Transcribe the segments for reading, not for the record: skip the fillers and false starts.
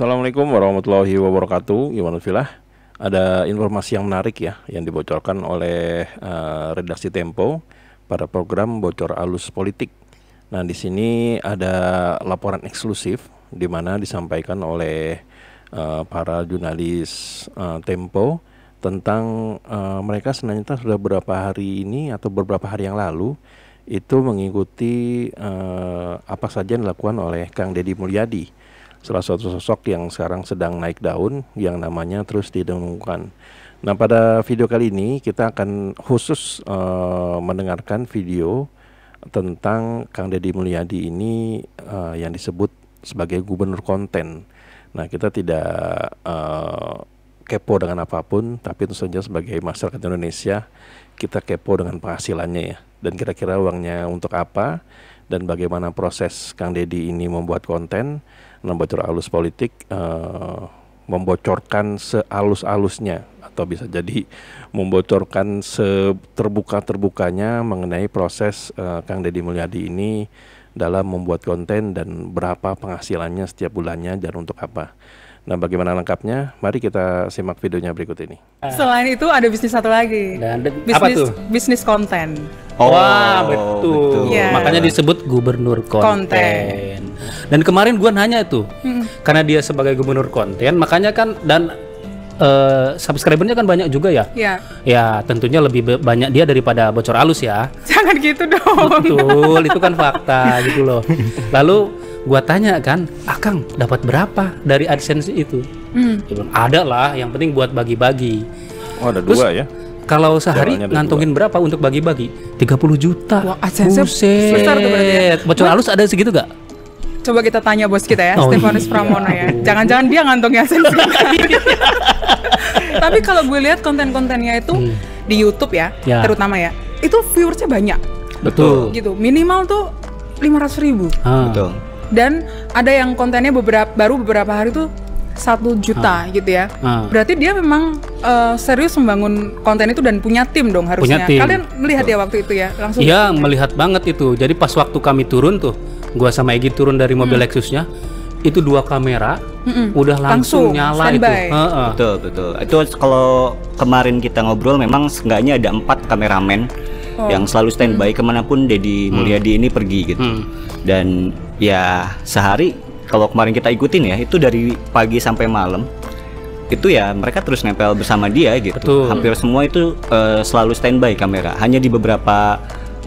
Assalamualaikum warahmatullahi wabarakatuh. Gimana Filah? Ada informasi yang menarik ya yang dibocorkan oleh redaksi Tempo pada program Bocor Alus Politik. Nah, di sini ada laporan eksklusif di mana disampaikan oleh para jurnalis Tempo tentang mereka sebenarnya sudah beberapa hari ini atau beberapa hari yang lalu itu mengikuti apa saja yang dilakukan oleh Kang Deddy Mulyadi, salah satu sosok yang sekarang sedang naik daun yang namanya terus didengungkan. Nah, pada video kali ini kita akan khusus mendengarkan video tentang Kang Deddy Mulyadi ini yang disebut sebagai gubernur konten. Nah, kita tidak kepo dengan apapun, tapi tentu saja sebagai masyarakat Indonesia kita kepo dengan penghasilannya ya, dan kira-kira uangnya untuk apa dan bagaimana proses Kang Deddy ini membuat konten. Nah, Bocor Alus Politik membocorkan sealus-alusnya atau bisa jadi membocorkan seterbuka-terbukanya mengenai proses Kang Deddy Mulyadi ini dalam membuat konten dan berapa penghasilannya setiap bulannya dan untuk apa. Nah, bagaimana lengkapnya? Mari kita simak videonya berikut ini. Selain itu ada bisnis satu lagi. Apa tuh? Bisnis konten. Wah, betul. Yeah. Makanya disebut gubernur konten. Dan kemarin gua nanya tuh, karena dia sebagai gubernur konten, makanya kan dan subscribernya kan banyak juga ya. Iya. Ya, tentunya lebih banyak dia daripada Bocor Alus ya. Jangan gitu dong. Betul, itu kan fakta gitu loh. Lalu gua tanya kan, Akang dapat berapa dari AdSense itu? Dia bilang, ada lah, yang penting buat bagi-bagi. Oh, ada Terus, dua ya? Kalau sehari ngantongin berapa untuk bagi-bagi? 30 juta. Wah, AdSense Buset. besar tuh berarti ya. Bocor Alus ada segitu gak? Coba kita tanya bos kita ya, Oh, Stefanus iya. Pramono ya. Jangan-jangan dia ngantongin AdSense. Tapi kalau gue lihat konten-kontennya itu di YouTube ya, terutama ya, itu viewersnya banyak. Betul. Gitu. Minimal tuh 500.000. Betul. Dan ada yang kontennya baru beberapa hari tuh 1 juta gitu ya. Berarti dia memang serius membangun konten itu dan punya tim dong harusnya. Punya tim. Kalian melihat ya waktu itu ya langsung. Iya, melihat banget itu. Jadi pas waktu kami turun tuh, gua sama Egy turun dari mobil Lexusnya, itu 2 kamera udah langsung nyala standby. itu. Betul. Itu kalau kemarin kita ngobrol memang seenggaknya ada 4 kameramen yang selalu standby kemanapun Deddy Mulyadi ini pergi gitu. Dan ya sehari kalau kemarin kita ikutin ya, itu dari pagi sampai malam itu ya mereka terus nempel bersama dia gitu. Betul. Hampir semua itu selalu standby kamera. Hanya di beberapa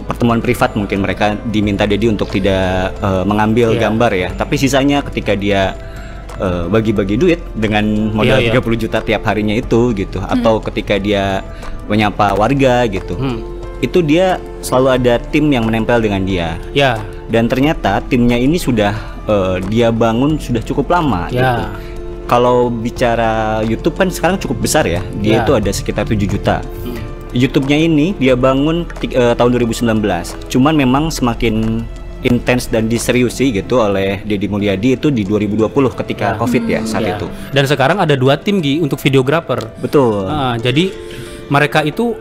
pertemuan privat mungkin mereka diminta Deddy untuk tidak mengambil gambar ya. Tapi sisanya ketika dia bagi-bagi duit dengan modal 30 juta tiap harinya itu gitu, atau ketika dia menyapa warga gitu, itu dia selalu ada tim yang menempel dengan dia. Ya. Dan ternyata timnya ini sudah dia bangun sudah cukup lama gitu. Kalau bicara YouTube kan sekarang cukup besar ya. Dia itu ada sekitar 7 juta. YouTube-nya ini dia bangun tahun 2019. Cuman memang semakin intens dan diseriusi gitu oleh Deddy Mulyadi itu di 2020 ketika Covid ya saat itu. Dan sekarang ada 2 tim Gi untuk videografer. Betul. Jadi mereka itu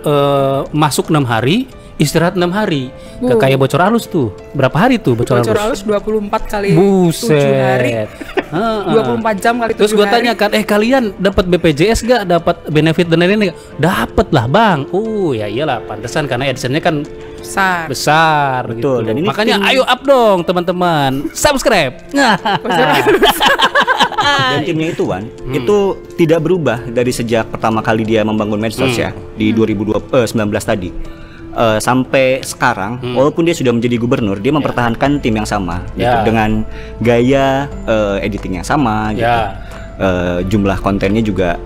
masuk 6 hari, istirahat 6 hari. Kayak Bocor Alus tuh. Berapa hari tuh Bocor Alus? 24 kali Buset. 7 hari. 24 jam kali 7 hari. Terus gue tanya kan, kalian dapat BPJS gak? Dapat benefit dan lain-lain gak? Dapat lah bang. Ya iyalah, pantesan karena AdSense-nya kan besar betul, gitu. dan ini makanya ayo up dong teman-teman, subscribe. Dan timnya itu Wan, itu tidak berubah dari sejak pertama kali dia membangun medsos ya di 2019 tadi. Sampai sekarang, walaupun dia sudah menjadi gubernur, dia mempertahankan tim yang sama, gitu, dengan gaya editing yang sama, gitu. Jumlah kontennya juga.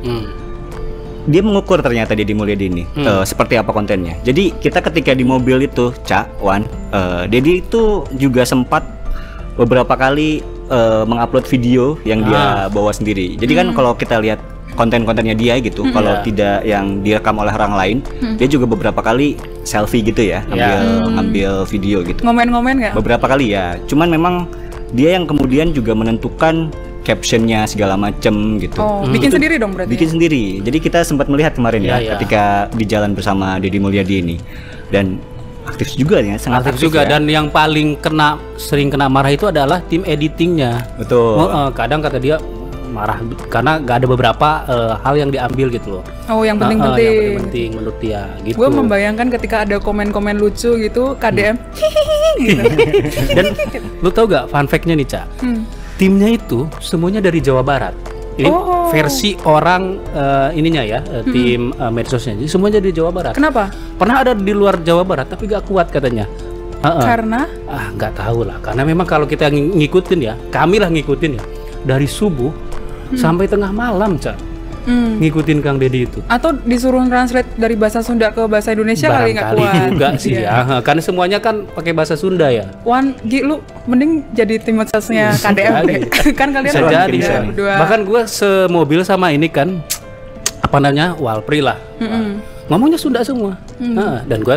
Dia mengukur ternyata Deddy Mulyadi ini seperti apa kontennya. Jadi kita ketika di mobil itu, Wan, Deddy itu juga sempat beberapa kali mengupload video yang dia bawa sendiri. Jadi kan kalau kita lihat konten-kontennya dia gitu, kalau tidak yang direkam oleh orang lain, dia juga beberapa kali selfie gitu ya, ngambil video gitu. Ngomen-ngomen nggak? Beberapa kali ya. Cuman memang dia yang kemudian juga menentukan captionnya segala macem gitu. Bikin sendiri dong berarti? Bikin sendiri. Jadi kita sempat melihat kemarin ketika di jalan bersama Deddy Mulyadi ini. Dan aktif juga ya, sangat aktif juga. ya. Dan yang paling sering kena marah itu adalah tim editingnya. Betul. Kadang kata dia, marah karena nggak ada beberapa hal yang diambil gitu loh. Oh, yang penting-penting. Yang penting menurut dia gitu. Gue membayangkan ketika ada komen-komen lucu gitu, KDM gitu. Dan lu tau gak fun fact-nya nih, Ca? Timnya itu semuanya dari Jawa Barat. Ini versi orang ininya ya, tim medsosnya. Jadi semuanya dari Jawa Barat. Kenapa? Pernah ada di luar Jawa Barat tapi gak kuat katanya. Karena? Nggak tahu lah. Karena memang kalau kita ngikutin ya, kami lah ngikutin ya, dari subuh sampai tengah malam, Ca. Ngikutin Kang Deddy itu. Atau disuruh translate dari bahasa Sunda ke bahasa Indonesia kali nggak kuat. Juga sih ya. Karena semuanya kan pakai bahasa Sunda ya. Lu mending jadi tim medsosnya KDM deh. Kan kalian bisa jadi. berdua. Bahkan gue semobil sama ini kan, apa namanya, Walpri lah. Ngomongnya Sunda semua. Dan gue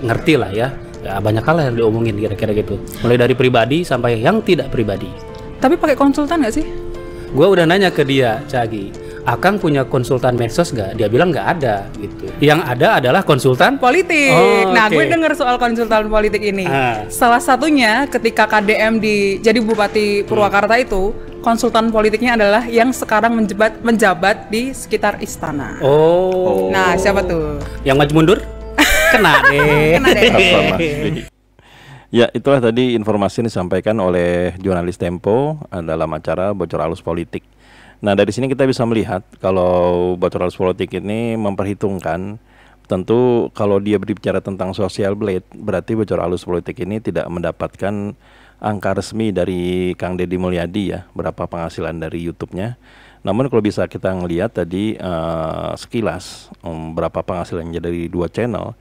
ngerti lah ya. Ya, banyak hal yang diomongin kira-kira gitu. Mulai dari pribadi sampai yang tidak pribadi. Tapi pakai konsultan nggak sih? Gue udah nanya ke dia, Cagi, Akang punya konsultan medsos nggak? Dia bilang nggak ada gitu. Yang ada adalah konsultan politik. Nah, gue denger soal konsultan politik ini. Salah satunya ketika KDM jadi Bupati Purwakarta itu, konsultan politiknya adalah yang sekarang menjabat di sekitar istana. Nah, siapa tuh? Yang maju mundur? Kena deh. Ya, itulah tadi informasi yang disampaikan oleh jurnalis Tempo dalam acara Bocor Halus Politik. Nah, dari sini kita bisa melihat kalau Bocor Halus Politik ini memperhitungkan, tentu kalau dia berbicara tentang social blade, berarti Bocor Halus Politik ini tidak mendapatkan angka resmi dari Kang Deddy Mulyadi ya, berapa penghasilan dari YouTube-nya. Namun kalau bisa kita ngelihat tadi sekilas berapa penghasilannya dari 2 channel,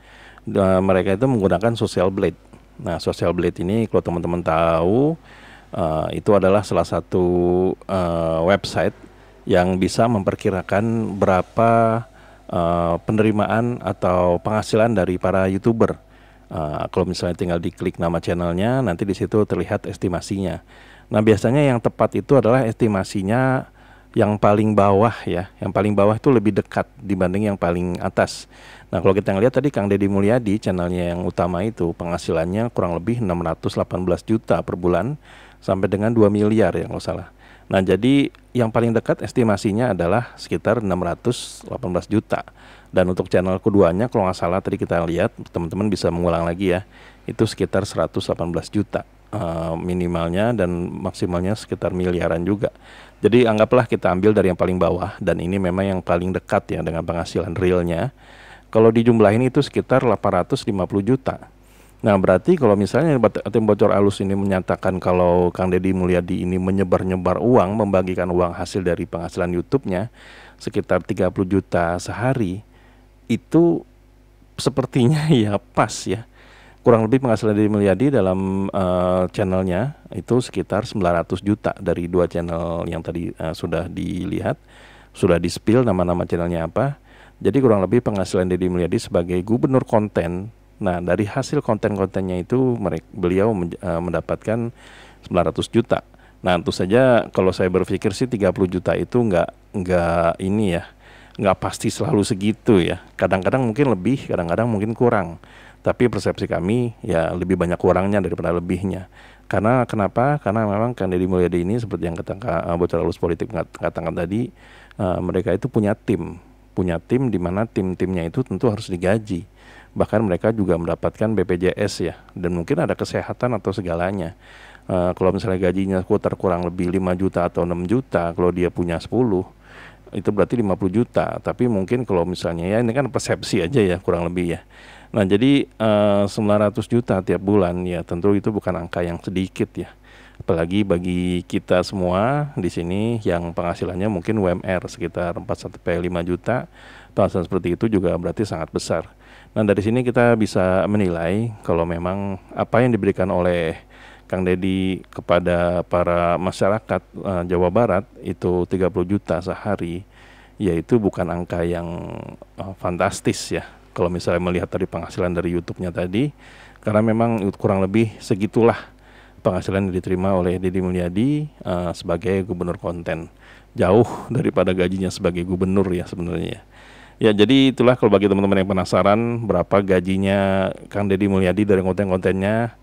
mereka itu menggunakan social blade. Nah, social blade ini kalau teman-teman tahu itu adalah salah satu website yang bisa memperkirakan berapa penerimaan atau penghasilan dari para YouTuber. Kalau misalnya tinggal diklik nama channelnya, nanti di situ terlihat estimasinya. Nah, biasanya yang tepat itu adalah estimasinya yang paling bawah ya. Yang paling bawah itu lebih dekat dibanding yang paling atas. Nah, kalau kita ngelihat tadi Kang Deddy Mulyadi, channelnya yang utama itu penghasilannya kurang lebih 618 juta per bulan sampai dengan 2 miliar ya kalau salah. Nah, jadi yang paling dekat estimasinya adalah sekitar 618 juta. Dan untuk channel keduanya kalau nggak salah tadi kita lihat, teman-teman bisa mengulang lagi ya, itu sekitar 118 juta minimalnya dan maksimalnya sekitar miliaran juga. Jadi anggaplah kita ambil dari yang paling bawah, dan ini memang yang paling dekat ya dengan penghasilan realnya. Kalau dijumlahin itu sekitar 850 juta. Nah, berarti kalau misalnya tim Bocor Halus ini menyatakan kalau Kang Deddy Mulyadi ini menyebar-nyebar uang, membagikan uang hasil dari penghasilan YouTube-nya sekitar 30 juta sehari, itu sepertinya ya pas ya. Kurang lebih penghasilan Deddy Mulyadi dalam channelnya itu sekitar 900 juta dari 2 channel yang tadi sudah dilihat, sudah di-spill nama-nama channelnya apa. Jadi kurang lebih penghasilan Deddy Mulyadi sebagai gubernur konten. Nah, dari hasil konten-kontennya itu beliau mendapatkan 900 juta. Nah, tentu saja kalau saya berpikir sih 30 juta itu nggak ini ya, nggak pasti selalu segitu ya. Kadang-kadang mungkin lebih, kadang-kadang mungkin kurang. Tapi persepsi kami ya lebih banyak kurangnya daripada lebihnya. Karena kenapa? Karena memang Kang Deddy Mulyadi ini seperti yang Bocor Halus Politik katakan tadi, mereka itu punya tim di mana tim-timnya itu tentu harus digaji. Bahkan mereka juga mendapatkan BPJS ya, dan mungkin ada kesehatan atau segalanya. Kalau misalnya gajinya kurang lebih 5 juta atau 6 juta, kalau dia punya 10, itu berarti 50 juta. Tapi mungkin kalau misalnya ya ini kan persepsi aja ya kurang lebih ya. Nah, jadi 900 juta tiap bulan ya tentu itu bukan angka yang sedikit ya. Apalagi bagi kita semua di sini yang penghasilannya mungkin UMR sekitar 4-5 juta, penghasilan seperti itu juga berarti sangat besar. Nah, dari sini kita bisa menilai kalau memang apa yang diberikan oleh Kang Deddy kepada para masyarakat Jawa Barat itu 30 juta sehari, yaitu bukan angka yang fantastis ya. Kalau misalnya melihat dari penghasilan dari YouTube-nya tadi, karena memang kurang lebih segitulah penghasilan yang diterima oleh Deddy Mulyadi sebagai gubernur konten, jauh daripada gajinya sebagai gubernur ya sebenarnya. Ya, jadi itulah kalau bagi teman-teman yang penasaran berapa gajinya Kang Deddy Mulyadi dari konten-kontennya,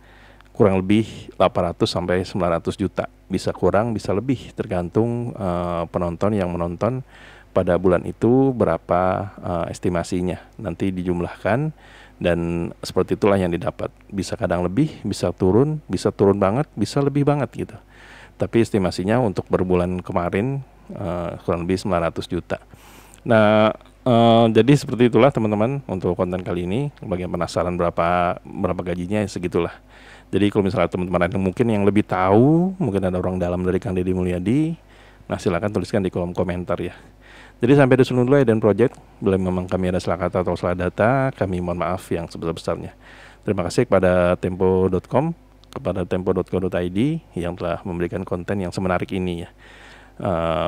kurang lebih 800 sampai 900 juta. Bisa kurang, bisa lebih, tergantung penonton yang menonton pada bulan itu berapa estimasinya. Nanti dijumlahkan dan seperti itulah yang didapat. Bisa kadang lebih, bisa turun banget, bisa lebih banget gitu. Tapi estimasinya untuk berbulan kemarin kurang lebih 900 juta. Nah, jadi seperti itulah teman-teman untuk konten kali ini. Bagi yang penasaran berapa gajinya, ya segitulah. Jadi kalau misalnya teman-teman ada mungkin yang lebih tahu, mungkin ada orang dalam dari Kang Deddy Mulyadi, nah silakan tuliskan di kolom komentar ya. Jadi sampai di sini dulu Eden Project. Bila memang kami ada salah kata atau salah data, kami mohon maaf yang sebesar-besarnya. Terima kasih kepada tempo.com, kepada tempo.co.id yang telah memberikan konten yang semenarik ini ya.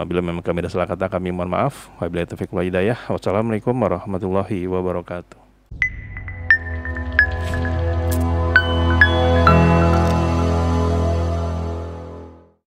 Bila memang kami ada salah kata, kami mohon maaf. Wabillahi taufiq wal hidayah. Wassalamualaikum warahmatullahi wabarakatuh.